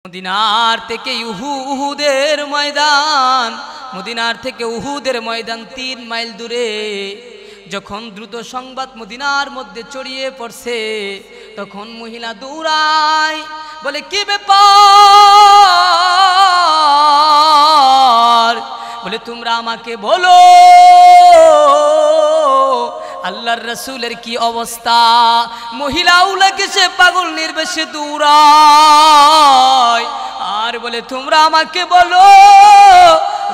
মদিনার থেকে উহুদের ময়দান, মদিনার থেকে উহুদের ময়দান 3 মাইল দূরে। যখন দ্রুত সংবাদ মদিনার মধ্যে ছড়িয়ে পড়ছে, তখন মহিলা দৌড়ায়, বলে কি ব্যাপার? বলে তোমরা আমাকে বলো আল্লাহর রাসূলের কি অবস্থা। মহিলা উলাকে সে পাগল নির্বেশে দৌড়ায় আর বলে তোমরা আমাকে বলো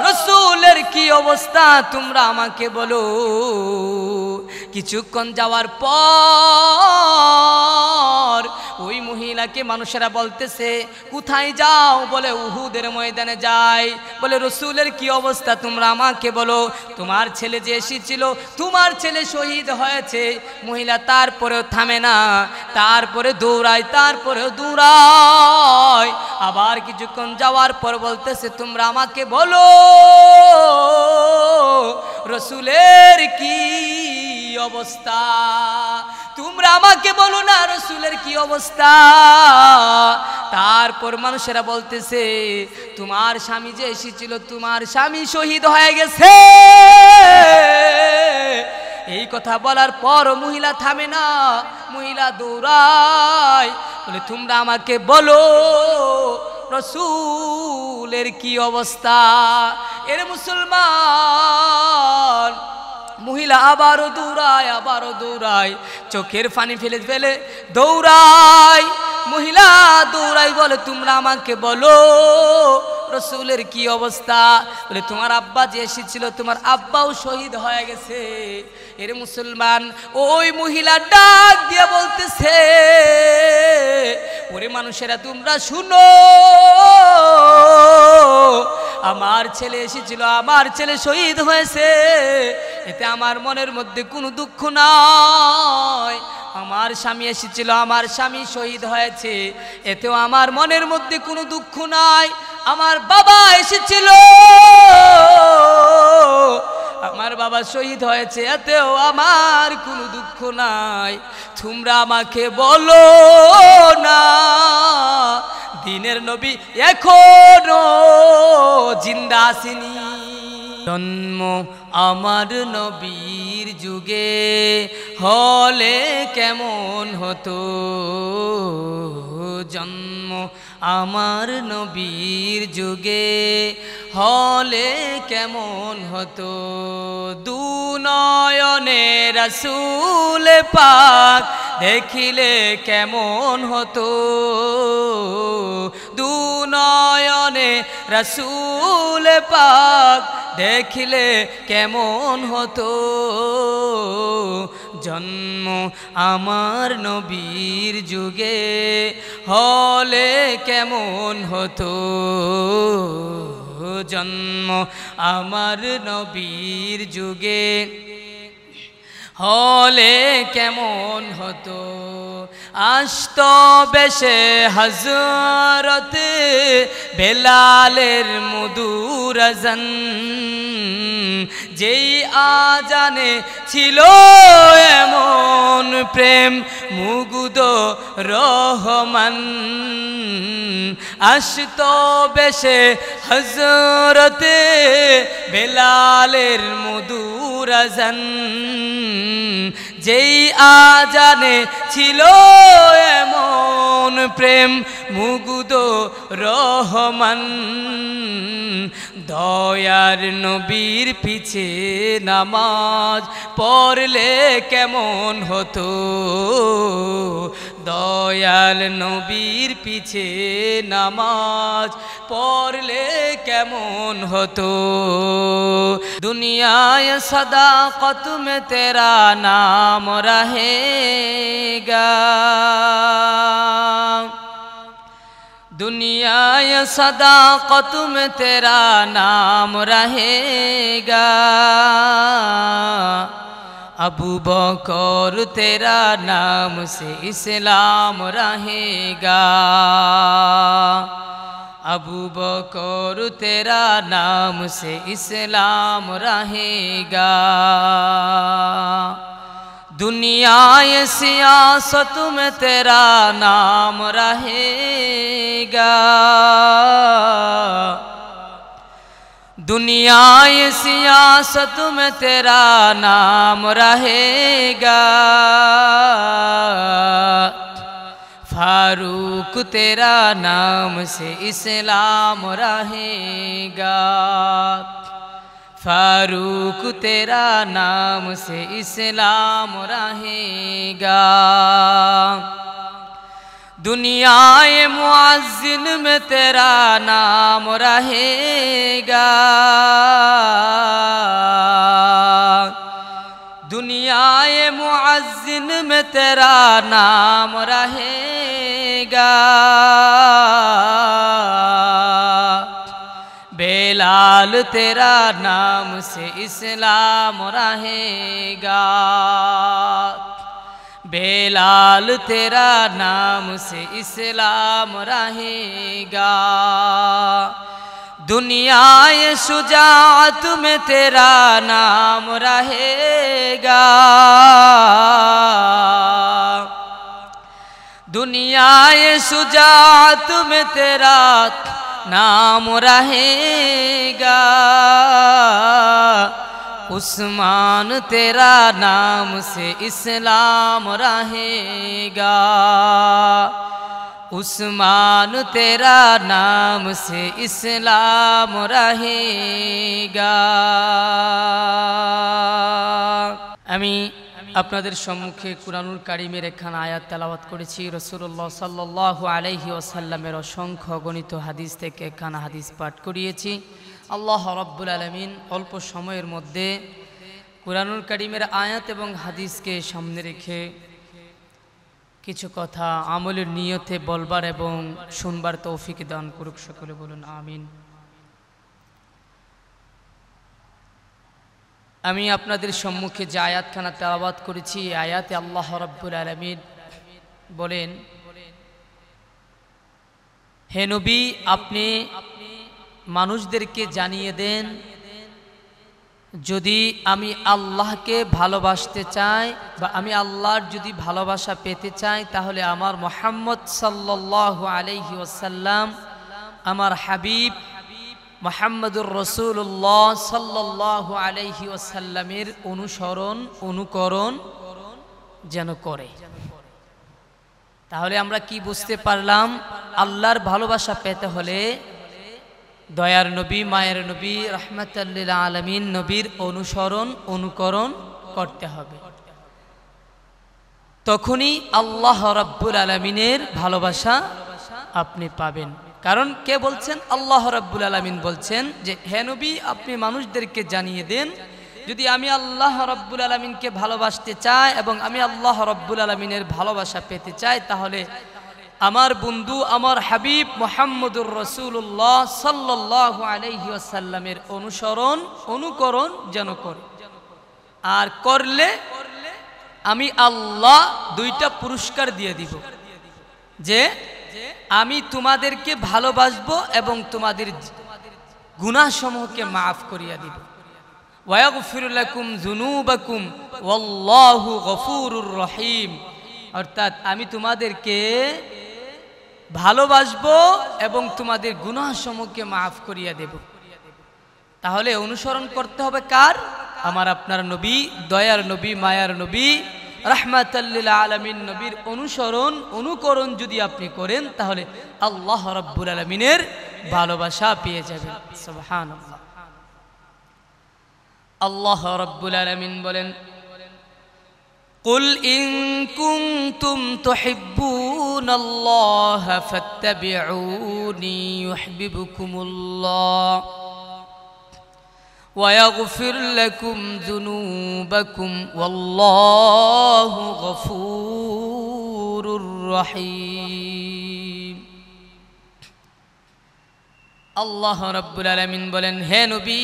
রাসূলের কি অবস্থা, তোমরা আমাকে বলো। কিছুক্ষণ যাওয়ার পর ওই মহিলাকে মানুষেরা বলতেছে কোথায় যাও? বলে উহুদের ময়দানে যাই। বলে রাসূলের কি অবস্থা তোমরা আমাকে বলো। তোমার ছেলে যে এসেছিল, তোমার ছেলে শহীদ হয়েছে। মহিলা তারপরেও থামে না, তারপরে দৌড়ায়, তারপরেও দৌড়ায়। আবার কিছুক্ষণ যাওয়ার পর বলতেছে তোমরা আমাকে বলো রাসূলের কি অবস্থা, তোমরা আমাকে বলো না রাসূলের কি অবস্থা। তারপর মানুষেরা বলতেছে তোমার স্বামী যে এসেছিল, তোমার স্বামী শহীদ হয়ে গেছে। এই কথা বলার পর মহিলা থামে না, মহিলা দৌড়ায়, বলে তোমরা আমাকে বলো রাসূলের কি অবস্থা। এর মুসলমান মহিলা আবারও দৌড়ায়, আবারও দৌড়ায়, চোখের পানি ফেলে ফেলে দৌড়ায়। মহিলা দৌড়াই, বলে তোমরা আমাকে বলো রাসূলের কি অবস্থা। বলে তোমার আব্বা যে এসেছিল, তোমার আব্বাও শহীদ হয়ে গেছে। এর মুসলমান ওই মহিলা ডাক দিয়ে বলতেছে ওরে মানুষেরা তোমরা শুনো, আমার ছেলে এসেছিল, আমার ছেলে শহীদ হয়েছে, এতে আমার মনের মধ্যে কোনো দুঃখ নাই। আমার স্বামী এসেছিল, আমার স্বামী শহীদ হয়েছে, এতেও আমার মনের মধ্যে কোনো দুঃখ নাই। আমার বাবা এসেছিল, আমার বাবা শহীদ হয়েছে, এতেও আমার কোনো দুঃখ নাই। তোমরা আমাকে বলো না দিনের নবী এখনো জিন্দা আসেনি। জন্ম আমার নবীর যুগে হলে কেমন হতো, জন্ম আমার নবীর যুগে হলে কেমন হতো। দুনয়নে রাসূল পাক দেখিলে কেমন হতো, দুনয়নে রাসূল পাক দেখিলে কেমন হতো। জন্ম আমার নবীর যুগে হলে কেমন হতো, জন্ম আমার নবীর যুগে হলে কেমন হতো। আসত বেশে হযরত বেলালের মধুর আযান, যেই আজানে ছিল এমন প্রেম মুগ্ধ রহমান। আসত বেশে হযরত বেলালের মধুর আযান, যেই আজানে ছিল এমন প্রেম মুগ্ধ রহমান। দয়ার নবীর পিছে নামাজ পড়লে কেমন হতো, দয়াল নবীর পিছে নামাজ পড়লে কেমন হতো। দুনিয়ায় সদাকত में तेरा नाम रहेगा, दुनियाय सदाकत में तेरा नाम रहेगा। अबू बकर तेरा नाम से इस्लाम रहेगा, अबू बकर तेरा नाम से इस्लाम रहेगा। दुनियाए सियासत में तेरा नाम रहेगा, दुनियाए सियासत में तेरा नाम रहेगा, फारूक तेरा नाम से इस्लाम रहेगा, फारूक तेरा नाम से इस्लाम रहेगा। दुनियाए मुअज्जिन में तेरा नाम रहेगा, दुनियाए मुअज्जिन में तेरा नाम रहेगा, बेलाल तेरा नाम से इस्लाम रहेगा, बेलाल तेरा नाम से इस्लाम रहेगा। दुनियाए शुजाअत में तेरा नाम रहेगा, दुनियाए शुजाअत में तेरा नाम रहेगा, उस्मान तेरा नाम से इस्लाम रहेगा, उस्मान तेरा नाम से इस्लाम रहेगा। আমি আপনাদের সম্মুখে কুরআনুল কারীমের একখানা আয়াত তেলাওয়াত করেছি। রাসূলুল্লাহ সাল্লাল্লাহু আলাইহি ওয়াসাল্লামের অসংখ্য গণিত হাদিস থেকে একখানা হাদিস পাঠ করিয়েছি। আল্লাহ রাব্বুল আলামিন অল্প সময়ের মধ্যে কুরআনুল কারীমের আয়াত এবং হাদিসকে সামনে রেখে কিছু কথা আমলের নিয়তে বলবার এবং শুনবার তৌফিক দান করুক। সকলে বলুন আমিন। আমি আপনাদের সম্মুখে যে আয়াতখানা তেলাওয়াত করেছি, এই আয়াতে আল্লাহ রাব্বুল আলামিন বলেন, হে নবী, আপনি মানুষদেরকে জানিয়ে দেন, যদি আমি আল্লাহকে ভালোবাসতে চাই বা আমি আল্লাহর যদি ভালোবাসা পেতে চাই, তাহলে আমার মুহাম্মদ সাল্লাল্লাহু আলাইহি ওয়াসাল্লাম, আমার হাবিব মুহাম্মদুর রাসূলুল্লাহ সাল্লাল্লাহু আলাইহি ওয়াসাল্লামের অনুসরণ অনুকরণ যেন করে। তাহলে আমরা কি বুঝতে পারলাম? আল্লাহর ভালোবাসা পেতে হলে দয়ার নবী, মায়ের নবী, রাহমাতাল লিল আলামিন নবীর অনুসরণ অনুকরণ করতে হবে। তখনই আল্লাহ রাব্বুল আলামিনের ভালোবাসা আপনি পাবেন। কারণ কে বলছেন? আল্লাহ রাব্বুল আলামিন বলছেন যে, হে নবী, আপনি মানুষদেরকে জানিয়ে দেন, যদি আমি আল্লাহ রাব্বুল আলামিনকে ভালোবাসতে চাই এবং আমি আল্লাহ রাব্বুল আলামিনের ভালোবাসা পেতে চাই, তাহলে আমার বন্ধু, আমার হাবিব মুহাম্মদুর রাসূলুল্লাহ সাল্লাল্লাহু আলাইহি ওয়াসাল্লামের অনুসরণ অনুকরণ যেন করে। আর করলে আমি আল্লাহ দুইটা পুরস্কার দিয়ে দিব, যে আমি তোমাদেরকে ভালোবাসবো এবং তোমাদের গুনাহসমূহকে মাফ করিয়া দিব। ওয়াগফিরু লাকুম যুনুবাকুম ওয়াল্লাহু গফুরুর রহিম। অর্থাৎ আমি তোমাদেরকে ভালোবাসবো এবং তোমাদের গুনাহসমূহকে মাফ করিয়া দেব। তাহলে অনুসরণ করতে হবে কার? আমার আপনার নবী, দয়ার নবী, মায়ার নবী, রাহমাতাল লিল আলামিন নবীর অনুসরণ অনুকরণ যদি আপনি করেন, তাহলে আল্লাহ রাব্বুল আলামিনের ভালোবাসা পেয়ে যাবেন। সুবহানাল্লাহ। আল্লাহ রাব্বুল আলামিন বলেন, কুল ইন কুনতুম তুহিব্বুনাল্লাহ ফাত্তাবিউনি ইউহিব্বুকুমুল্লাহ ويغفر لكم ذنوبكم والله غفور رحيم। আল্লাহ রাব্বুল আলামিন বলেন, হে নবী,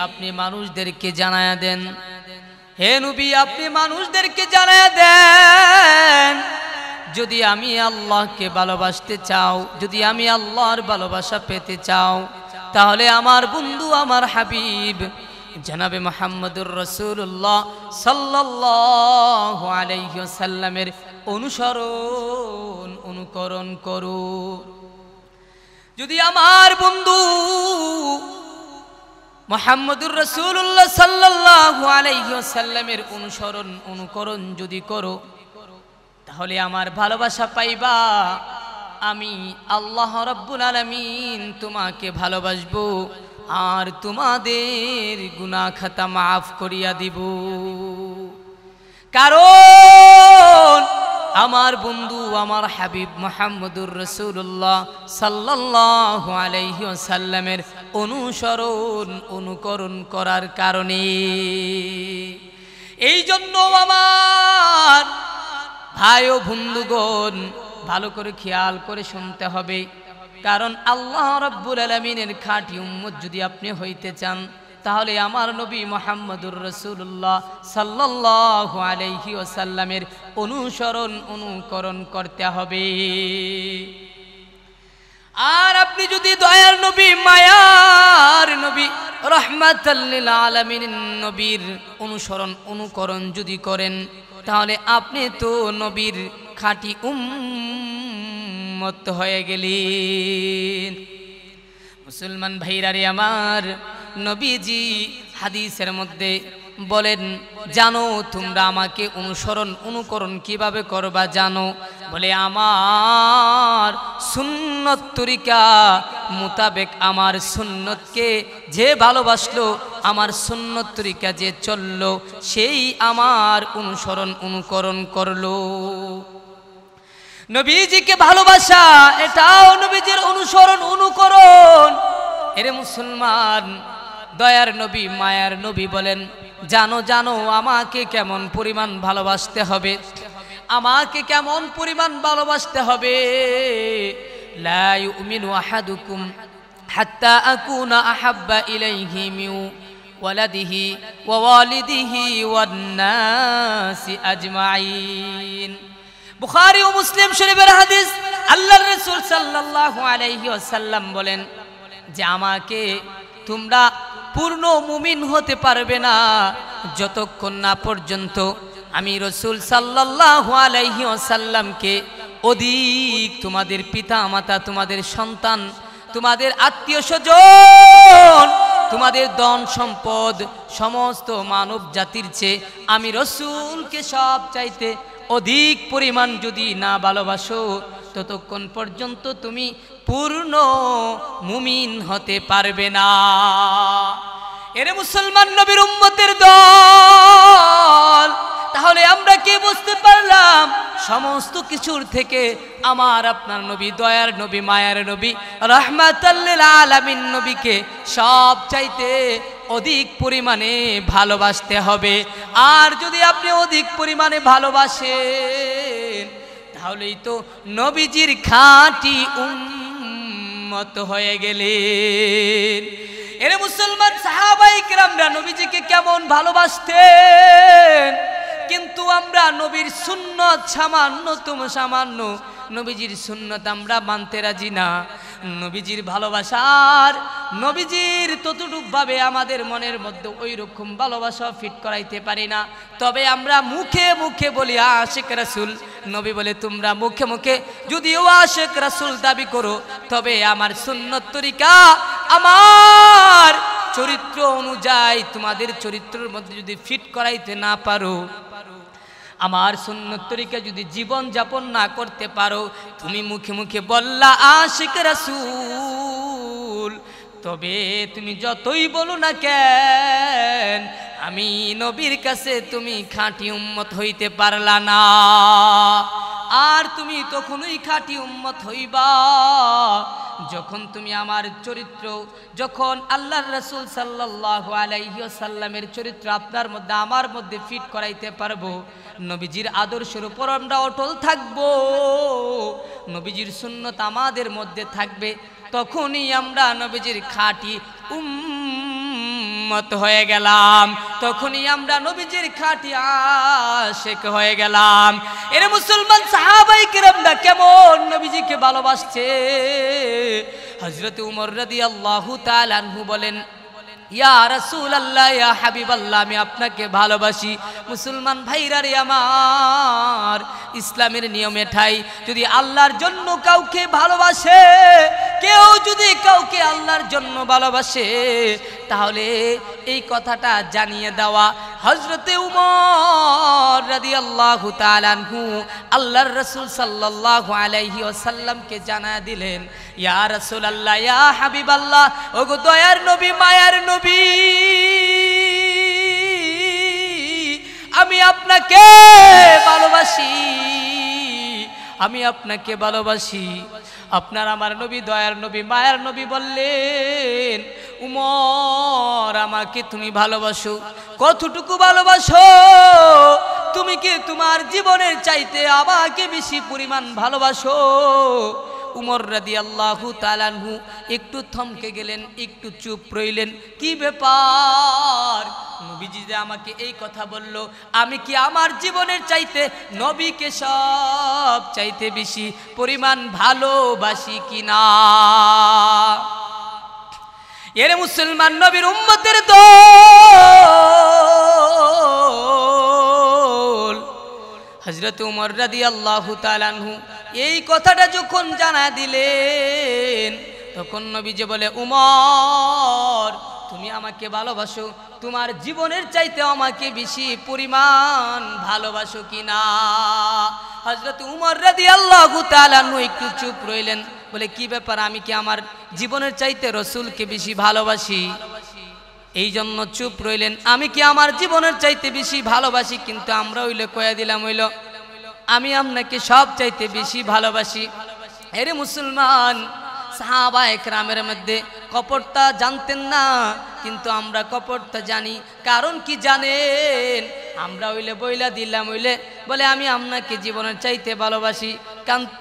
আপনি মানুষদেরকে জানায়া দেন, হে নবী, আপনি মানুষদেরকে জানায়া দেন, যদি আমি আল্লাহকে ভালোবাসতে চাও, যদি আমি আল্লাহর ভালোবাসা পেতে চাও, তাহলে আমার বন্ধু, আমার হাবিব জনাবে মুহাম্মদুর রাসূলুল্লাহ সাল্লাল্লাহু আলাইহি ওয়াসাল্লামের অনুকরণ করো। যদি আমার বন্ধু মুহাম্মদুর রাসূলুল্লাহ সাল্লাল্লাহু আলাইহি ওয়াসাল্লামের অনুকরণ যদি করো, তাহলে আমার ভালোবাসা পাইবা। আমি আল্লাহ রাব্বুল আলামিন তোমাকে ভালোবাসবো আর তোমাদের গুনাহ খাতা মাফ করিয়া দিব। কারণ আমার বন্ধু আমার হাবিব মুহাম্মদুর রাসূলুল্লাহ সাল্লাল্লাহু আলাইহি ওয়াসাল্লামের অনুকরণ করার কারণে। এই জন্য আমার ভাই ও বন্ধুগণ, ভালো করে খেয়াল করে শুনতে হবে। কারণ আল্লাহ রাব্বুল আলামিনের খাঁটি উম্মত যদি আপনি হইতে চান, তাহলে আমার নবী মুহাম্মদুর রাসূলুল্লাহ সাল্লাল্লাহু আলাইহি ওয়াসাল্লামের অনুকরণ করতে হবে। আর আপনি যদি দয়ার নবী, মায়ার নবী, রাহমাতাল লিল আলামিন নবীর অনুকরণ যদি করেন, তাহলে আপনি তো নবীর খাঁটি উম্মত হয়ে গেলেন। মুসলমান ভাইরা রে আমার, নবীজি হাদিসের মধ্যে বলেন, জানো তোমরা আমাকে অনুকরণ কিভাবে করবা জানো? বলে আমার সুন্নত তরিকা মোতাবেক, আমার সুন্নতকে যে ভালোবাসলো, আমার সুন্নত তরিকা যে চললো, সেই আমার অনুকরণ করলো। নবীজিকে ভালোবাসা এটাও নবীজির অনুকরণ। এরে মুসলমান, দয়ার নবী, মায়ার নবী বলেন, জানো আমাকে কেমন পরিমাণ ভালোবাসতে হবে, আমাকে কেমন পরিমাণ ভালোবাসতে হবে। লা ইউমিনু আহাদুকুম হাত্তা আকুনা আহাব্বা ইলাইহি মিন ওয়ালাদিহি ওয়া ওয়ালিদিহি ওয়ান নাসি আজমাইন। বুখারী ও মুসলিম শরীফের হাদিস। আল্লাহর রাসূল সাল্লাল্লাহু আলাইহি ওয়াসাল্লাম বলেন যে আমাকে তোমরা পূর্ণ মুমিন হতে পারবে না যতক্ষণ না পর্যন্ত আমি রাসূল সাল্লাল্লাহু আলাইহি ওয়াসাল্লামকে অধিক তোমাদের পিতা মাতা, তোমাদের সন্তান, তোমাদের আত্মীয় স্বজন, তোমাদের ধন সম্পদ, সমস্ত মানব জাতির চেয়ে আমি রাসূলকে সব চাইতে অধিক পরিমাণ যদি না ভালোবাসো, ততক্ষণ পর্যন্ত তুমি পূর্ণ মুমিন হতে পারবে না। এরে মুসলমান নবীর উম্মতের দল, তাহলে আমরা কি বুঝতে পারলাম? সমস্ত কিছুর থেকে আমার আপনার নবী, দয়ার নবী, মায়ার নবী, রাহমাতাল লিল আলামিন নবীকে সব চাইতে অধিক পরিমাণে ভালোবাসতে হবে। আর যদি আপনি অধিক পরিমাণে ভালোবাসেন, তাহলেই তো নবীজির খাঁটি উম্মত হয়ে গেলেন। এরে মুসলমান, সাহাবায়ে কেরামরা নবীজিকে কেমন ভালোবাসতেন, কিন্তু আমরা নবীর সুন্নত সামান্য নবীজির সুন্নত আমরা মানতে রাজি না। নবীজির ভালোবাসার, নবীজির ততটুক ভাবে আমাদের মনের মধ্যে ওই রকম ভালোবাসা ফিট করাইতে পারি না। তবে আমরা মুখে মুখে বলি আশিক রাসূল। নবী বলে তোমরা মুখে মুখে যদিও আশিক রাসূল দাবি করো, তবে আমার সুন্নত তরিকা, আমার চরিত্র অনুযায়ী তোমাদের চরিত্রের মধ্যে যদি ফিট করাইতে না পারো, আমার সুন্নত তরিকা যদি জীবন যাপন না করতে পারো, তুমি মুখে মুখে বললা আশিক রাসূল, তবে তুমি যতই বলো না কেন, আমি নবীর কাছে তুমি খাঁটি উম্মত হইতে পারলা না। আর তুমি তখনই খাঁটি উম্মত হইবা যখন তুমি আমার চরিত্র, যখন আল্লাহর রাসূল সাল্লাল্লাহু আলাইহি ওয়াসাল্লামের চরিত্র আপনার মধ্যে আমার মধ্যে ফিট করাইতে পারবো। নবীজির আদর্শের উপর আমরা অটল থাকবো, নবীজির সুন্নত আমাদের মধ্যে থাকবে, তখনই আমরা নবীজির খাঁটি উম্মত হয়ে গেলাম, তখনই আমরা নবীজির খাঁটি আশিক হয়ে গেলাম। এর মুসলমান সাহাবায়ে কেরামরা কেমন নবীজিকে ভালোবাসছে। হযরত উমর রাদিয়াল্লাহু তাআলা আনহু বলেন, ইয়া রাসূলুল্লাহ ইয়া হাবিবাল্লাহ আমি আপনাকে ভালোবাসি। মুসলমান ভাইরা রে আমার, ইসলামের নিয়মে ঠাই যদি আল্লাহর জন্য কাউকে ভালোবাসে, কেউ যদি কাউকে আল্লাহর জন্য ভালোবাসে, তাহলে এই কথাটা জানিয়ে দেওয়া। হযরতে উমর রাদিয়াল্লাহু তাআলা আনহু আল্লাহর রাসূল সাল্লাল্লাহু আলাইহি ওয়াসাল্লামকে জানায়া দিলেন, ইয়া রাসূলুল্লাহ ইয়া হাবিবাল্লাহ, ওগো দয়ার নবী মায়ার নবী, আমি আপনাকে ভালোবাসি, আমি আপনাকে ভালোবাসি। আপনার আমার নবী দয়ার নবী মায়ার নবী বললেন, উমর আমাকে তুমি ভালোবাসো, কতটুকু ভালোবাসো? তুমি কি তোমার জীবনের চাইতে আমাকে বেশি পরিমাণ ভালোবাসো? উমর রাদিয়াল্লাহু তাআলা আনহু একটু থমকে গেলেন, একটু চুপ রইলেন। কি ব্যাপার, নবীজি যে আমাকে এই কথা বলল, আমি কি আমার জীবনের চাইতে নবীকে সব চাইতে বেশি পরিমাণ ভালোবাসি কিনা? এর মুসলমান নবীর উম্মতের দল হযরত উমর রাদিয়াল্লাহু তাআলা আনহু এই কথাটা যখন জানা দিলেন, তখন নবীজি বলে, উমর তুমি আমাকে ভালোবাসো, তোমার জীবনের চাইতে আমাকে বেশি পরিমাণ ভালোবাসো কিনা? হযরত উমর রাদিয়াল্লাহু তাআলা আনহু একটু চুপ রইলেন, বলে কি ব্যাপার, আমি কি আমার জীবনের চাইতে রাসূলকে বেশি ভালোবাসি? এই জন্য চুপ রইলেন। আমি কি আমার জীবনের চাইতে বেশি ভালোবাসি? কিন্তু আমরা হইলে কয়া দিলাম হইল আমি আপনাকে সব চাইতে বেশি ভালোবাসি। এরে মুসলমান, সাহাবায়ে কেরামের মধ্যে কপটতা জানতেন না, কিন্তু আমরা কপটতা জানি। কারণ কি জানেন? আমরা হইলে বইলা দিলাম হইলে বলে আমি আপনাকে জীবনের চাইতে ভালোবাসি,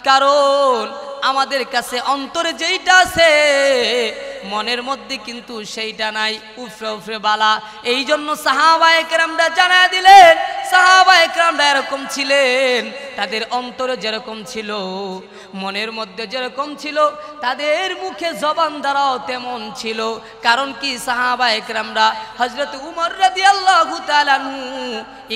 কারণ আমাদের কাছে অন্তরে যেইটা আছে মনের মধ্যে কিন্তু সেইটা নাই, উফরে উফরে বালা। এই জন্য সাহাবায়ে কেরামরা জানায়া দিলেন, সাহাবায়ে কেরামরা এরকম ছিলেন, তাদের অন্তরে যেরকম ছিল, মনের মধ্যে যেরকম ছিল, তাদের মুখে জবান দ্বারাও তেমন ছিল। কারণ কি সাহাবায়ে কেরামরা হযরত উমর রাদিয়াল্লাহু তাআলা আনহু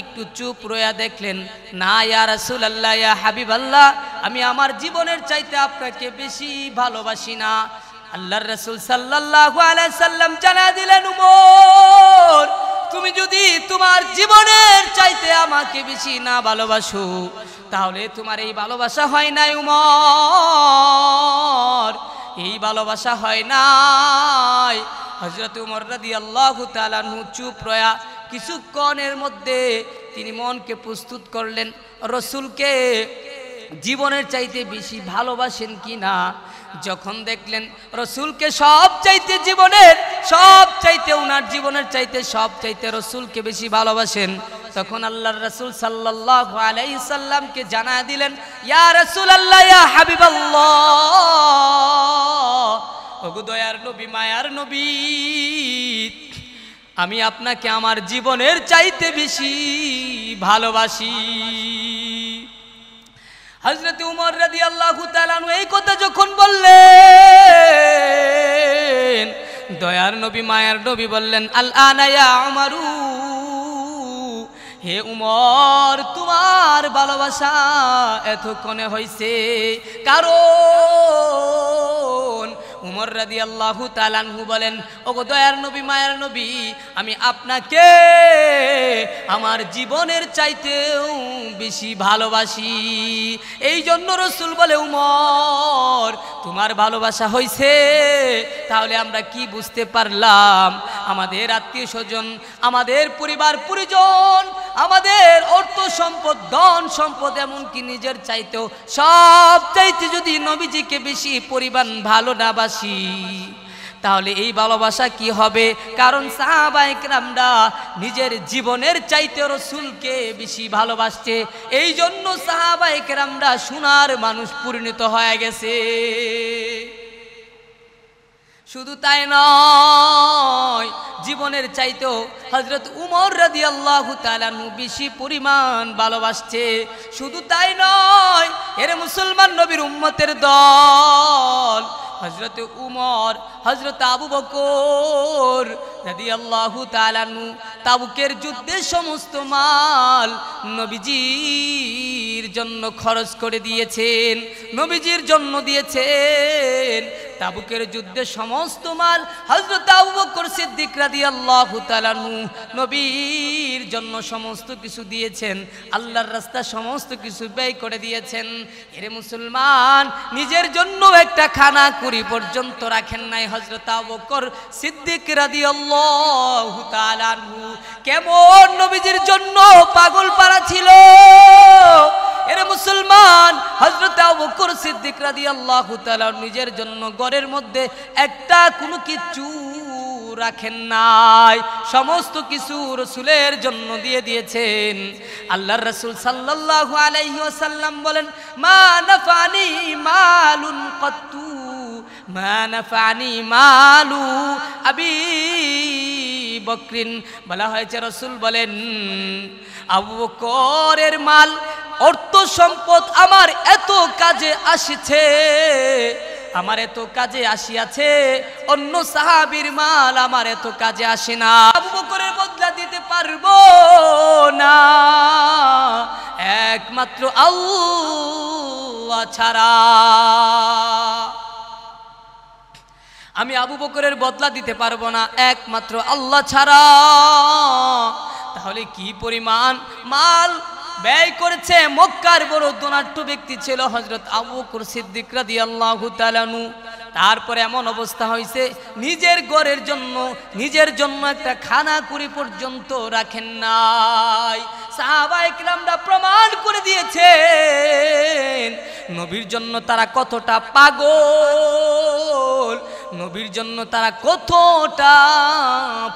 একটু চুপ রইয়া দেখলেন, না ইয়া রাসূলুল্লাহ ইয়া হাবিবাল্লাহ, আমি আমার জীবনের চাইতে আপনাকে বেশি ভালোবাসি না। আল্লাহর রাসূল সাল্লাল্লাহু আলাইহি সাল্লাম জানায়া দিলেন, উমর তুমি যদি তোমার জীবনের চাইতে আমাকে বেশি না ভালোবাসো, তাহলে তোমার এই ভালোবাসা হয় নাই উমর, এই ভালোবাসা হয় নাই। হযরত উমর রাদিয়াল্লাহু তাআলা আনহু চুপ রয়া কিছুক্ষণের মধ্যে তিনি মনকে প্রস্তুত করলেন রাসূলকে জীবনের চাইতে বেশি ভালোবাসেন কিনা। যখন দেখলেন রাসূলকে সব চাইতে জীবনের সব চাইতে উনার জীবনের চাইতে সব চাইতে রাসূলকে বেশি ভালোবাসেন, তখন আল্লাহর রাসূল সাল্লাল্লাহু আলাইহি সাল্লামকে জানায়া দিলেন, ইয়া রাসূলুল্লাহ ইয়া হাবিবাল্লাহ, ওগো দয়ার নবী মায়ার নবী, আমি আপনাকে আমার জীবনের চাইতে বেশি ভালোবাসি। হযরত উমর রাদিয়াল্লাহু তাআলা আনহু এই কথা যখন বললেন, দয়ার নবী মায়ার নবী বললেন, আল আনা ইয়া উমরু, হে উমর তোমার ভালোবাসা এতক্ষণে হইছে। কারণ উমর রাদিয়াল্লাহু তাআলা আনহু বলেন, ওগো দয়ার নবী মায়ার নবী, আমি আপনাকে আমার জীবনের চাইতেও বেশি ভালোবাসি। এই জন্য রাসূল বলে, উমর তোমার ভালোবাসা হইছে, তাহলে আমরা কি বুঝতে পারলাম? আমাদের আত্মীয় স্বজন, আমাদের পরিবার পরিজন, আমাদের অর্থ সম্পদ, ধন সম্পদ, এমনকি নিজের চাইতেও সব চাইতে যদি নবীজিকে বেশি পরিমাণ ভালো না বাসি, তাহলে এই ভালোবাসা কি হবে? কারণ সাহাবায়ে কেরামরা নিজের জীবনের চাইতে রাসূলকে বেশি ভালোবাসছে। এই জন্য সাহাবায়ে কেরামরা সোনার মানুষ পরিণত হয়ে গেছে। শুধু তাই নয়, জীবনের চাইতেও হযরত উমর রাদিয়াল্লাহু তাআলা আনহু বেশি পরিমাণ ভালোবাসছে। শুধু তাই নয়, এর মুসলমান নবীর উম্মতের দল হযরতে উমর, হযরত আবু বকর রাদিয়াল্লাহু তাআলা আনহু তাবুকের যুদ্ধে সমস্ত মাল নবীজির জন্য খরচ করে দিয়েছেন, নবীজির জন্য দিয়েছেন। তাবুকের যুদ্ধে সমস্ত মাল হযরত আবু বকর সিদ্দিক রাদিয়াল্লাহু তাআলা আনহু নবীর জন্য সমস্ত কিছু দিয়েছেন, আল্লাহর রাস্তায় সমস্ত কিছু ব্যয় করে দিয়েছেন। এরে মুসলমান, নিজের জন্য একটা খানা কুড়ি পর্যন্ত রাখেন নাই হযরত আবু বকর সিদ্দিক রাদিয়াল্লাহু তাআলা আনহু। কেমন নবীজির জন্য পাগল পারা ছিল। এরে মুসলমান, হযরত আবু বকর সিদ্দিক রাদিয়াল্লাহু তাআলা নিজের জন্য ঘরের মধ্যে একটা কোনো কিছু রাখেন নাই, সমস্ত কিছু রাসূলের জন্য দিয়ে দিয়েছেন। আল্লাহর রাসূল সাল্লাল্লাহু আলাইহি ওয়াসাল্লাম বলেন, মা নাফানি মালুন কত্তু, মা নাফানি মালু আবি বকরিন। বলা হয়েছে রাসূল বলেন, আবু বকরের মাল অর্থ সম্পদ আমার এত কাজে আসিছে, আমার এত কাজে আসিয়াছে, অন্য সাহাবীর মাল আমার এত কাজে আসে না। আবু বকরের বদলা দিতে পারবো না একমাত্র আল্লাহ ছাড়া। আমি আবু বকরের বদলা দিতে পারবো না একমাত্র আল্লাহ ছাড়া। তাহলে কি পরিমাণ মাল ব্যয় করেছে। মক্কার বড় ধনাঢ্য ব্যক্তি ছিল হযরত আবু বকর সিদ্দিক রাদিয়াল্লাহু তাআলা আনহু। তারপরে এমন অবস্থা হয়েছে, নিজের ঘরের জন্য, নিজের জন্য একটা খানা কুড়ি পর্যন্ত রাখেন নাই। সাহাবায়ে কিরামরা প্রমাণ করে দিয়েছেন নবীর জন্য তারা কতটা পাগল, নবীর জন্য তারা কতটা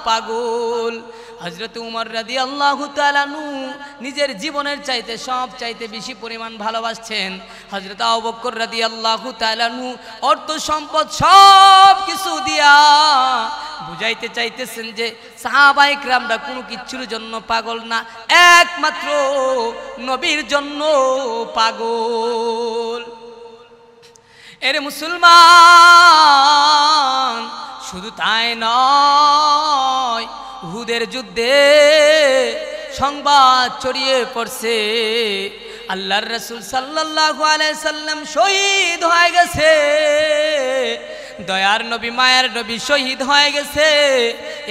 পাগল। হযরত উমর রাদিয়াল্লাহু তাআলা আনহু নিজের জীবনের চাইতে সব চাইতে বেশি পরিমাণ ভালোবাসছেন। হযরত আবু বকর রাদিয়াল্লাহু তাআলা আনহু অর্থ সম্পদ সব কিছু দিয়া বুঝাইতে চাইতেছেন যে সাহাবায়ে কিরামরা কোনো কিছুর জন্য পাগল না, একমাত্র নবীর জন্য পাগল। এরে মুসলমান, শুধু তাই নয়, উহুদের যুদ্ধে সংবাদ ছড়িয়ে পড়ছে আল্লাহর রাসূল সাল্লাল্লাহু আলাইহি সাল্লাম শহীদ হয়ে গেছে, দয়ার নবী মায়ার নবী শহীদ হয়ে গেছে।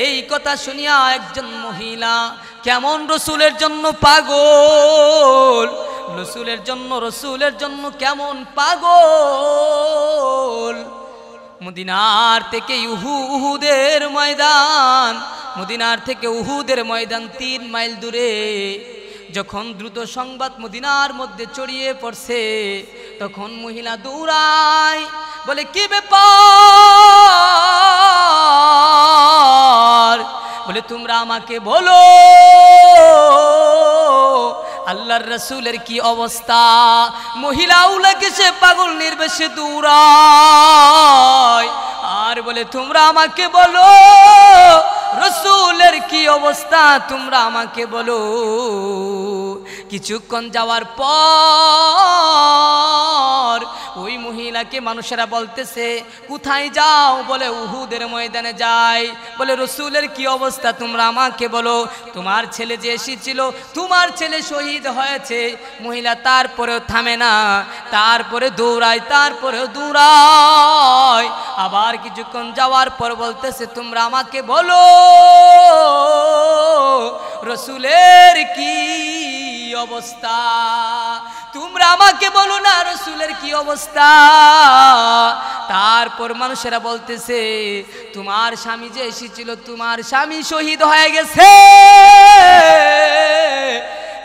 এই কথা শুনিয়া একজন মহিলা কেমন রাসূলের জন্য পাগল, রসুলের জন্য কেমন পাগল। মদিনার থেকে উহুদের ময়দান, মদিনার থেকে উহুদের ময়দান 3 মাইল দূরে। যখন দ্রুত সংবাদ মদিনার মধ্যে ছড়িয়ে পড়ছে, তখন মহিলা দৌড়ায়, বলে কি ব্যাপার, বলে তোমরা আমাকে বলো আল্লাহর রাসূলের কি অবস্থা। মহিলা উলাকে সে পাগল নির্বেশে দৌড়ায় আর বলে তোমরা আমাকে বলো রাসূলের কি অবস্থা, তোমরা আমাকে বলো। কিছুক্ষণ যাওয়ার পর ওই মহিলাকে মানুষেরা বলতেছে কোথায় যাও, বলে উহুদের ময়দানে যাই। বলে রাসূলের কি অবস্থা তোমরা আমাকে বলো, তোমার ছেলে যে এসেছিল, তোমার ছেলে শহীদ হয়েছে। মহিলা তারপরেও থামে না, তারপরে দৌড়ায়। আবার কিছুক্ষণ যাওয়ার পর বলতেছে তোমরা আমাকে বলো রাসূলের কি অবস্থা, তোমরা আমাকে বলো না রাসূলের কি অবস্থা। তারপর মানুষেরা বলতেছে তোমার স্বামী যে এসেছিল, তোমার স্বামী শহীদ হয়ে গেছে।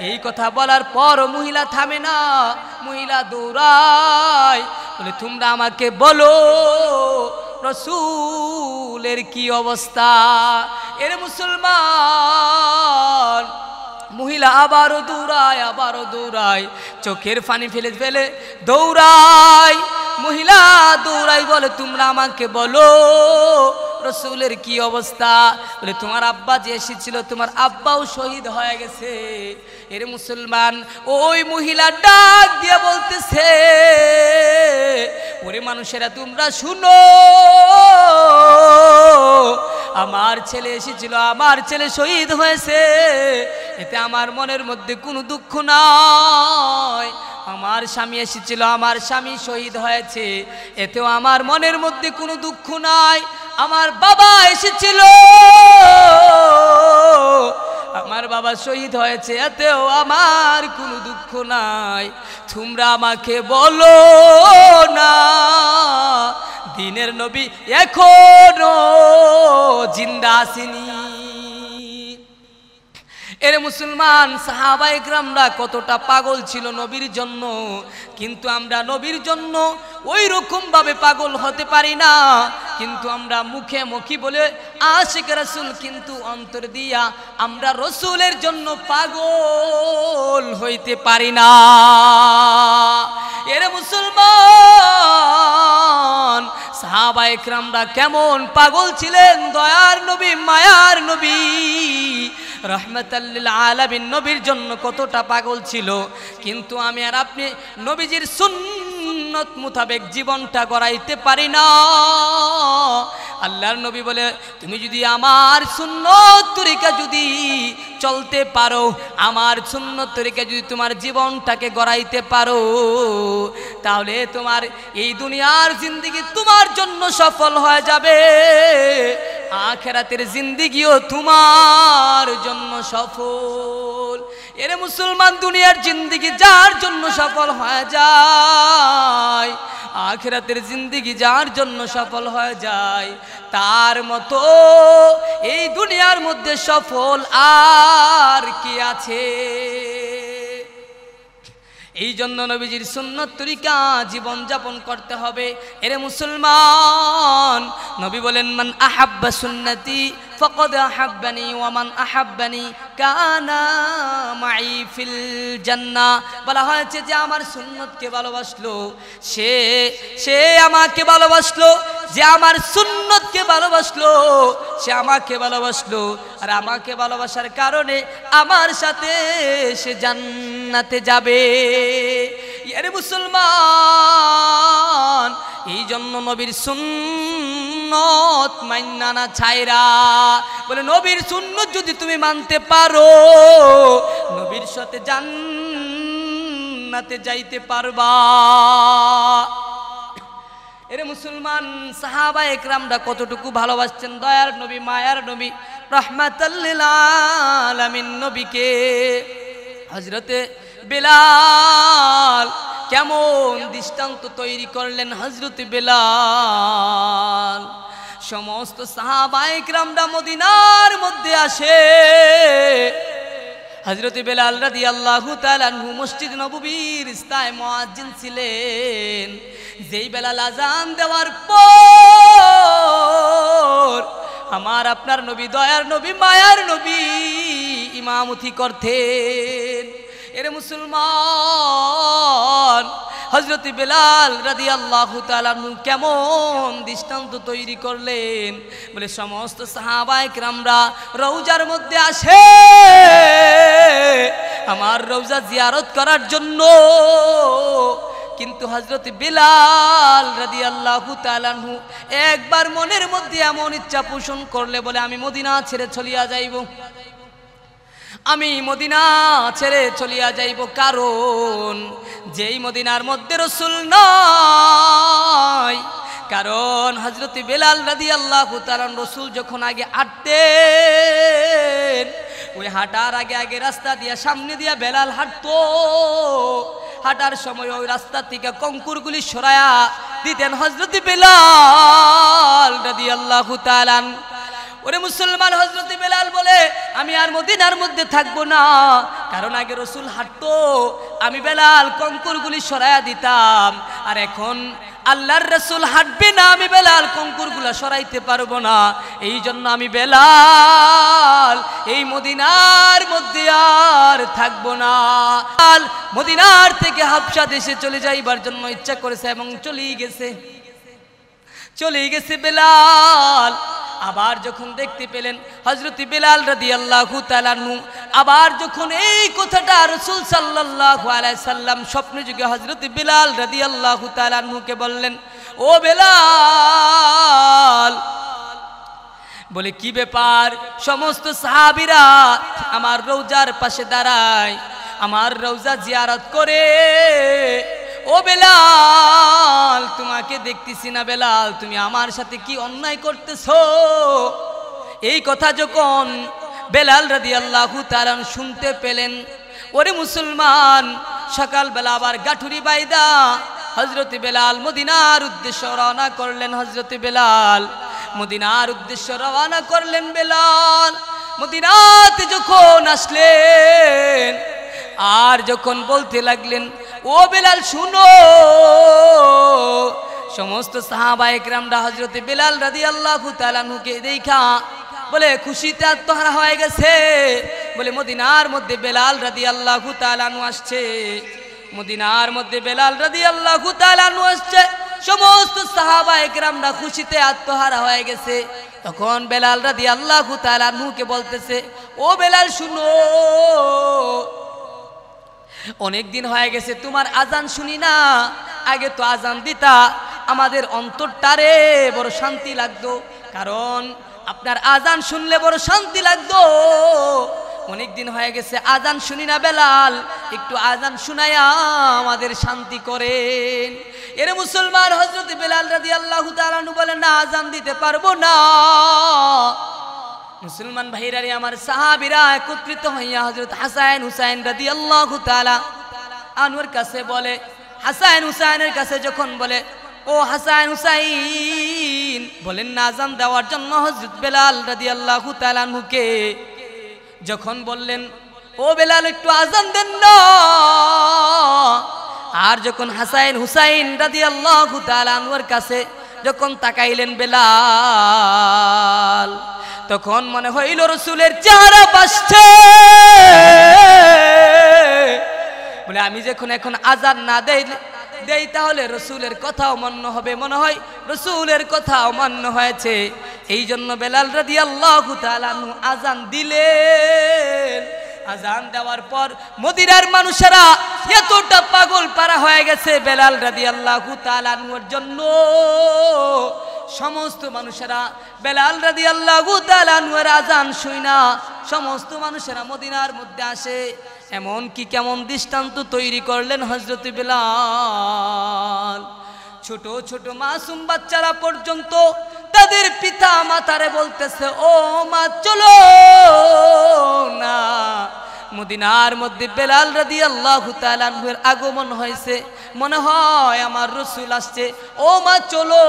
এই কথা বলার পর মহিলা থামে না, মহিলা দৌড়ায়, বলে তোমরা আমাকে বলো রাসূলের কি অবস্থা। এর মুসলমান, মহিলা আবারও দৌড়ায়, চোখের পানি ফেলে দৌড়ায়। মহিলা দৌড়াই বলে তোমরা আমাকে বলো রসুলের কি অবস্থা? বলে তোমার আব্বা যে এসেছিল তোমার আব্বাও শহীদ হয়ে গেছে। এর মুসলমান ওই মহিলা ডাক দিয়ে বলতেছে, ওরে মানুষেরা তোমরা শুনো, আমার ছেলে এসেছিল, আমার ছেলে শহীদ হয়েছে, এতে আমার মনের মধ্যে কোনো দুঃখ নাই। আমার স্বামী এসেছিল, আমার স্বামী শহীদ হয়েছে, এতেও আমার মনের মধ্যে কোনো দুঃখ নাই। আমার বাবা এসেছিল, আমার বাবা শহীদ হয়েছে, এতেও আমার কোনো দুঃখ নাই। তোমরা আমাকে বলো না দিনের নবী এখনো জিন্দা আসেনি। এর মুসলমান সাহাবা ইকরামরা কতটা পাগল ছিল নবীর জন্য, কিন্তু আমরা নবীর জন্য ওই রকম ভাবে পাগল হতে পারি না। কিন্তু আমরা মুখে মুখে বলে আশিক রাসূল, কিন্তু অন্তর দিয়া আমরা রসুলের জন্য পাগল হইতে পারি না। এর মুসলমান সাহাবা ইকরামরা কেমন পাগল ছিলেন দয়ার নবী, মায়ার নবী, রহমাতাল লিল আলামিন নবীর জন্য কতটা পাগল ছিল। কিন্তু আমি আর আপনি নবীজির সুন্নত মোতাবেক জীবনটা গড়াইতে পারি না। আল্লাহর নবী বলে, তুমি যদি আমার সুন্নত তরিকা যদি চলতে পারো, আমার সুন্নত তরিকা যদি তোমার জীবনটাকে গড়াইতে পারো, তাহলে তোমার এই দুনিয়ার জিন্দেগি তোমার জন্য সফল হয়ে যাবে, আখিরাতের জিন্দেগিও তোমার জন্য সফল। এর মুসলমান দুনিয়ার জিন্দেগি যার জন্য সফল হয়ে যায়, আখিরাতের জিন্দেগি যার জন্য সফল হয়ে যায়, তার মতো এই দুনিয়ার মধ্যে সফল আর কি আছে? এই জন্য নবীজির সুন্নত তরিকা জীবন যাপন করতে হবে। এর মুসলমান নবী বলেন, মান আহাব্বা সুন্নতি ফাকাদ আহাব্বানি ওয়া মান আহাব্বানি কানা মাই ফিল জান্নাহ। বলা হয়েছে যে আমার সুন্নতকে ভালোবাসলো সে আমাকে ভালোবাসলো, যে আমার সুন্নতকে ভালোবাসলো সে আমাকে ভালোবাসলো, আর আমাকে ভালোবাসার কারণে আমার সাথে সে জান্নাতে যাবে। এর মুসলমান এই জন্য নবীর সুন্নত মাইন্না না ছাইরা, বলে নবীর সুন্নত যদি তুমি মানতে পারো, নবীর সাথে জান্নাতে যাইতে পারবা। এর মুসলমান সাহাবা একরামরা কতটুকু ভালোবাসছেন দয়ার নবী, মায়ার নবী, রহমাতাল লিল আলামিন নবীকে। হযরতে বেলাল কেমন দৃষ্টান্ত তৈরি করলেন। হযরতে বেলাল সমস্ত সাহাবা একরামরা মদিনার মধ্যে আসে। হযরতে বেলাল রাদিয়াল্লাহু তাআলা আনহু মসজিদ নববীর ইস্তায় মুয়াজ্জিন ছিলেন। যেই বেলাল আযান দেওয়ার পর আমার আপনার নবী, দয়ার নবী, মায়ার নবী ইমামতি করতেন। এর মুসলমান হযরতে বেলাল রাদিয়াল্লাহু তাআলা আনহু কেমন দৃষ্টান্ত তৈরি করলেন, বলে সমস্ত সাহাবায়ে কেরামরা রওজার মধ্যে আসে আমার রওজা জিয়ারত করার জন্য, কিন্তু হযরতে বেলাল রাদিয়াল্লাহু তাআলা আনহু একবার মনের মধ্যে এমন ইচ্ছা পোষণ করলে, বলে আমি মদিনা ছেড়ে চলিয়া যাইব, আমি মদিনা ছেড়ে চলিয়া যাইব। কারণ যেই মদিনার মধ্যে রাসূল নাই, কারণ হযরতে বেলাল রাদিয়াল্লাহু তাআলা রাসূল যখন আগে হাঁটতেন, ওই হাঁটার আগে আগে রাস্তা দিয়া সামনে দিয়া বেলাল হাঁটতো। হাঁটার সময় ওই রাস্তা থেকে কঙ্কুরগুলি সরায়া দিতেন হযরতে বেলাল রাদিয়াল্লাহু তাআলা। ওরে মুসলমান, হযরতে বেলাল বলে আমি আর মদিনার মধ্যে থাকবো না, কারণ আগে রাসূল হাঁটতো, আমি বেলাল কঙ্কুরগুলি সরায়া দিতাম, আর এখন আল্লাহর রাসূল হাঁটবে না, আমি বেলাল কঙ্কুরগুলা সরাইতে পারবো না। এই জন্য আমি বেলাল এই মদিনার মধ্যে আর থাকবো না। মদিনার থেকে হাবশা দেশে চলে যাইবার জন্য ইচ্ছা করেছে এবং চলেই গেছে বেলাল। আবার যখন দেখতে পেলেন হযরত বেলাল রাদিয়াল্লাহু তাআলা আনহু আবার যখন এই কথাটা রাসূল সাল্লাল্লাহু আলাইহি সাল্লাম স্বপ্নে যুগে হযরত বেলাল রাদিয়াল্লাহু তাআলা আনহুকে বললেন, ও বেলাল, বলে কি ব্যাপার? সমস্ত সাহাবীরা আমার রওজার পাশে দাঁড়ায়, আমার রওজা জিয়ারত করে। ও বেলাল, তোমাকে দেখতেছি না বেলাল, তুমি আমার সাথে কি অন্যায় করতেছো? এই কথা যখন বেলাল রাদিয়াল্লাহু তাআলা শুনতে পেলেন, ওরে মুসলমান, সকালবেলা আবার গাঠুরি বাইদা হযরত বেলাল মদিনার উদ্দেশ্যে রওনা করলেন। হযরত বেলাল মদিনার উদ্দেশ্যে রওনা করলেন। বেলাল মদিনাতে যখন আসলেন আর যখন বলতে লাগলেন, ও বেলাল শুনো, সমস্ত সাহাবায়ে কেরামরা হযরত বেলাল রাদিয়াল্লাহু তাআলা আনহুকে দেখা বলে খুশিতে আত্মহারা হয়ে গেছে। বলে মদিনার মধ্যে বেলাল রাদিয়াল্লাহু তাআলা আনহু আসছে, মদিনার মধ্যে বেলাল রাদিয়াল্লাহু তাআলা আনহু আসছে। সমস্ত সাহাবায়ে কেরামরা খুশিতে আত্মহারা হয়ে গেছে। তখন বেলাল রাদিয়াল্লাহু তাআলা আনহুকে বলতেছে, ও বেলাল শুনো, অনেক দিন হয়ে গেছে তোমার আজান শুনি না, আগে তো আজান দিতা, আমাদের অন্তরটারে বড় শান্তি লাগতো, কারণ আপনার আজান শুনলে বড় শান্তি লাগতো। অনেক দিন হয়ে গেছে আজান শুনি না বেলাল, একটু আজান শুনায়া আমাদের শান্তি করেন। এর মুসলমান হযরত বেলাল রাদিয়াল্লাহু তাআলা আনহু বলেন, না, আজান দিতে পারবো না। মুসলমান ভাইরা রে আমার, সাহাবীরা একত্রিত হইয়া হযরত হাসান হুসাইন রাদিয়াল্লাহু তাআলা আনহুর কাছে বলে, হাসান হুসাইনের কাছে যখন বলে, ও হাসান হুসাইন, বলেন না আজান দেওয়ার জন্য। হযরত বেলাল রাদিয়াল্লাহু তাআলা আনহুকে যখন বললেন, ও বেলাল একটু আজান দেন না। আর যখন হাসান হুসাইন রাদিয়াল্লাহু তাআলা আনহুর কাছে যখন তাকাইলেন বেলাল, তখন মনে হইল রাসূলের চেহারা ভাসছে। বলে আমি যখন এখন আজান না দেই তাহলে রাসূলের কথাও মান্য হবে, মনে হয় রাসূলের কথাও মান্য হয়েছে। এই জন্য বেলাল রাদিয়াল্লাহু তাআলা আনহু আজান দিলেন। আজান দেওয়ার পর মদিনার মানুষেরা এতটা পাগল পারা হয়ে গেছে বেলাল রাদিয়াল্লাহু তাআলা আনহুর জন্য। সমস্ত মানুষেরা বেলাল রাদিয়াল্লাহু তাআলা আনহুর আজান শুইনা সমস্ত মানুষেরা মদিনার মধ্যে আসে। এমন কি কেমন দৃষ্টান্ত তৈরি করলেন হযরত বেলাল, ছোট ছোট মাসুম বাচ্চারা পর্যন্ত তাদের পিতা মাতারে বলতেছে, ও মা চলো না। মদিনার মধ্যে বেলাল রাদিয়াল্লাহু তাআলা আনহুর আগমন হয়েছে, মনে হয় আমার রাসূল আসছে, ও মা চলো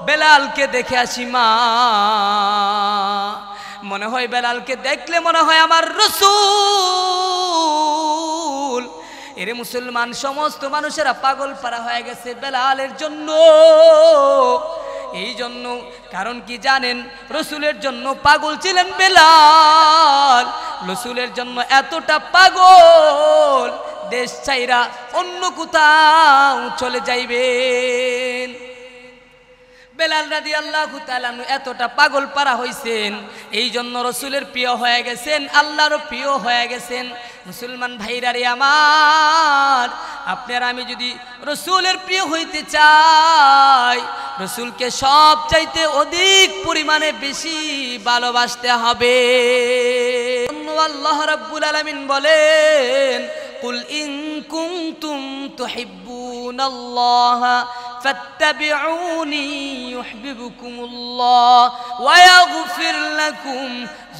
বেলালকে দেখে আসি মা। মনে হয় বেলালকে দেখলে মনে হয় আমার রাসূল। এরে মুসলমান, সমস্ত মানুষেরা পাগল পারা হয়ে গেছে বেলালের জন্য। এই জন্য কারণ কি জানেন, রাসূলের জন্য পাগল ছিলেন বেলাল। রাসূলের জন্য এতটা পাগল, দেশ ছাইরা অন্য কোথাও চলে যাইবেন। বেলাল রাদিয়াল্লাহু তাআলা এতটা পাগল পারা হইছেন, এই জন্য রাসূলের প্রিয় হয়ে গেছেন, আল্লাহর প্রিয় হয়ে গেছেন। মুসলমান ভাইরা রে আমার, আপনার আমি যদি রাসূলের প্রিয় হইতে চাই, রাসূলকে সব চাইতে অধিক পরিমাণে বেশি ভালোবাসতে হবে। আল্লাহ রাব্বুল আলামিন বলেন, কুল ইন কুনতুম তুহিব্বুনাল্লাহা فاتبعوني يحببكم الله ويغفر لكم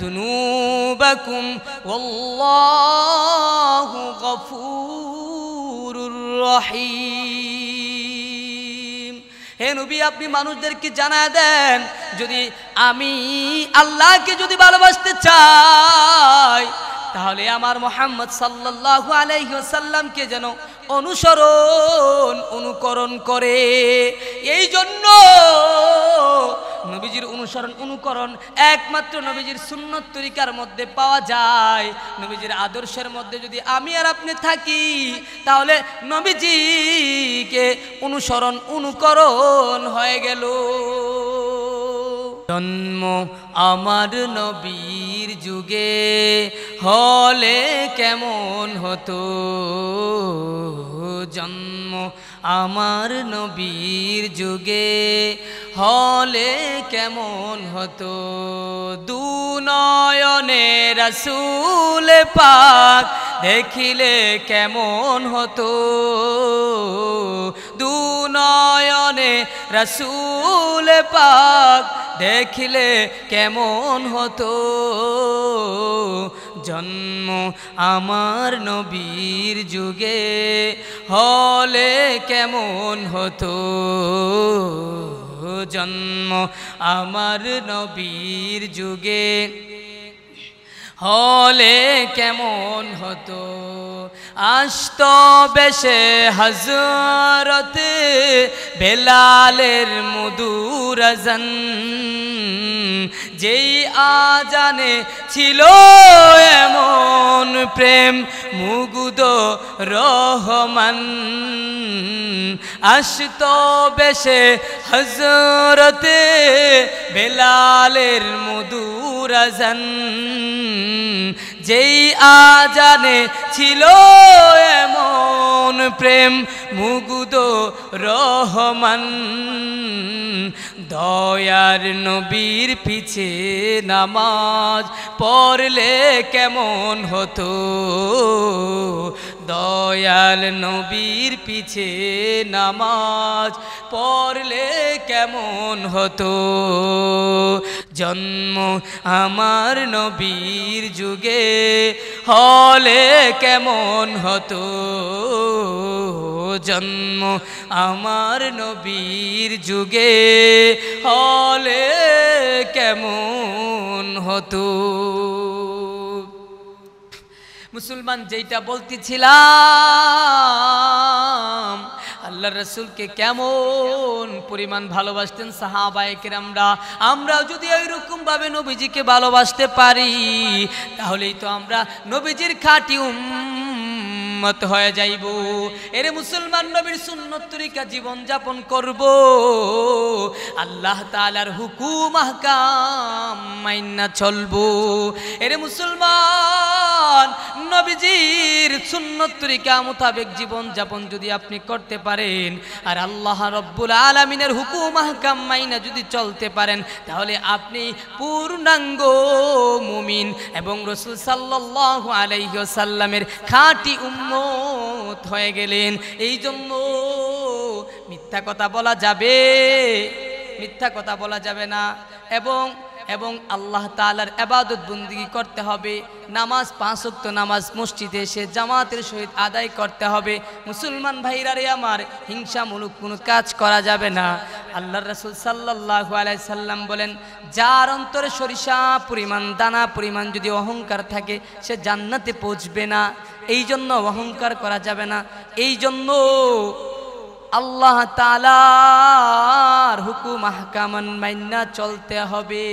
ذنوبكم والله غفور رحيم। হে নবী, আপনি মানুষদেরকে জানায় দেন, যদি আমি আল্লাহকে যদি ভালোবাসতে চাই তাহলে আমার মুহাম্মদ সাল্লাল্লাহু আলাইহি ওয়াসাল্লামকে যেন অনুকরণ করে। এই জন্য নবীজির অনুকরণ একমাত্র নবীজির সুন্নত তরিকার মধ্যে পাওয়া যায়। নবীজির আদর্শের মধ্যে যদি আমি আর আপনি থাকি তাহলে নবীজিকে অনুকরণ হয়ে গেল। জন্ম আমার নবীর যুগে হলে কেমন হতো, জন্ম আমার নবীর যুগে হলে কেমন হতো। দুনয়নে রাসূল পাক দেখিলে কেমন হতো, দুনয়নে রাসূল পাক দেখিলে কেমন হতো। জন্ম আমার নবীর যুগে হলে কেমন হতো, জন্ম আমার নবীর যুগে হলে কেমন হতো। আসত বেশে হযরত বেলালের মধুর আযান, যেই আজানে ছিল এমন প্রেম মুগ্ধ রহমান। আসত বেশে হযরত বেলালের মধুর আযান, যেই আজানে ছিল এমন প্রেম মুগ্ধ রহমান। দয়ার নবীর পিছে নামাজ পড়লে কেমন হতো, দয়াল নবীর পিছে নামাজ পড়লে কেমন হতো। জন্ম আমার নবীর যুগে হলে কেমন হতো, জন্ম আমার নবীর যুগে হলে কেমন হতো। মুসলমান যেটা বলতেছিলাম, আল্লাহ রসুলকে কেমন পরিমাণ ভালোবাসতেন সাহাবায়ে কেরামরা। আমরা যদি এইরকম ভাবে নবীজিকে ভালোবাসতে পারি, তাহলেই তো আমরা নবীজির খাঁটি উম্মত হয়ে যাইব। এরে মুসলমান, নবীর সুন্নত তরিকা জীবন যাপন করব, আল্লাহ তাআলার হুকুম আহকাম মাইন্না চলবো। এরে মুসলমান, নবীজির সুন্নত তরিকা মোতাবেক জীবন যাপন যদি আপনি করতে পারেন, আর আল্লাহ রব্বুল আলামিনের হুকুম আহকাম মাইনা যদি চলতে পারেন, তাহলে আপনি পূর্ণাঙ্গ মুমিন এবং রাসূল সাল্লাল্লাহু আলাইহি ওয়াসাল্লামের খাঁটি উম্মত হয়ে গেলেন। এই জন্য মিথ্যা কথা বলা যাবে, মিথ্যা কথা বলা যাবে না, এবং আল্লাহ তাআলার ইবাদত বন্দেগী করতে হবে। নামাজ 5 ওয়াক্ত নামাজ মসজিদে এসে জামাতের সহিত আদায় করতে হবে। মুসলমান ভাইরা রে আমার, হিংসামূলক কোনো কাজ করা যাবে না। আল্লাহর রাসূল সাল্লাল্লাহু আলাইহি সাল্লাম বলেন, যার অন্তরে সরিষা পরিমাণ দানা পরিমাণ যদি অহংকার থাকে, সে জান্নাতে পৌঁছবে না। এই জন্য অহংকার করা যাবে না। এই জন্য আল্লাহ তাআলার হুকুম আহকামান মাইন্না চলতে হবে।